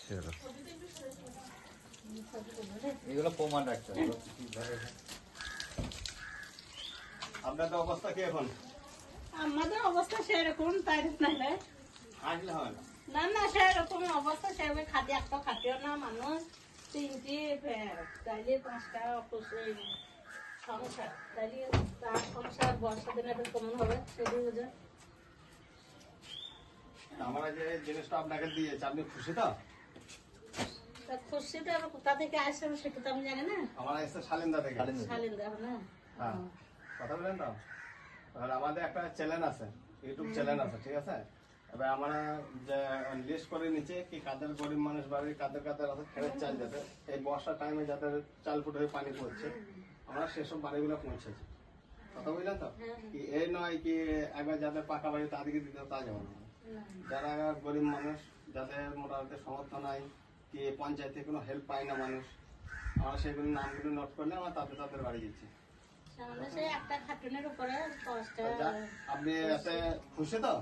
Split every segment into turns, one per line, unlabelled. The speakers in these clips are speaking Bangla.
চলো এগুলো প্রমাণ রাখতে হবে।
আপনাদের অবস্থা কি এখন?
আমাদের অবস্থা সেরকম, তাই নাহলে
আসলে হয় না।
না না সেরকম অবস্থা, সেভাবে খাতে একটা খাতেও না মানুষ, তিনটি তাইলে পাঁচটা সংসার, তাইলে তার সংসার বর্ষা দিনে তো কেমন হবে সেটি বুঝে।
আমরা যে জিনিসটা আপনাকে দিয়েছি আপনি খুশি তো?
তা খুশি তো আবার কোথা থেকে আসে সেটা তো আমি জানি না।
আমার এসে শালিন্দা থেকে।
শালীন দেখো না।
হ্যাঁ, কথা বলেন তো। তাহলে আমাদের একটা চ্যানেল আছে, ইউটিউব চ্যানেল আছে, ঠিক আছে? এবার আমরা যে লিস্ট করে নিচে কি কাদের গরিব মানুষ বাড়ি, কাদের কাদের আছে খেরের চাল, যাতে এই বর্ষার টাইমে যাদের চাল ফুট হয়ে পানি পড়ছে, আমরা সেসব বাড়িগুলো পৌঁছেছি। কথা বুঝলেন তো? কি এই নয় কি একবার যাদের পাকা বাড়ি তাদেরকে দিতে তা যাবে না। যারা গরিব মানুষ, যাদের মোটামুটি সমর্থন নাই, কি পঞ্চায়েতে কোনো হেল্প পায় না মানুষ, আমরা সেগুলো নামগুলো নোট করলে আমরা তাদের বাড়ি দিচ্ছি।
সামনে সেই একটা খাটুনের উপরে পাঁচটা।
আপনি এতে খুশি তো?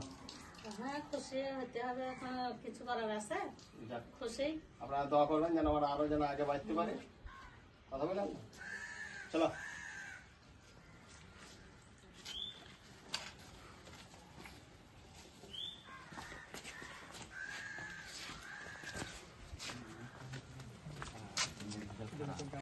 হ্যাঁ খুশি হতে হবে, এখন কিছু করার আছে।
যাক,
খুশি।
আপনারা দোয়া করবেন যেন আমরা আরো যেন আগে বাঁচতে পারি। কথা বললেন? চলো।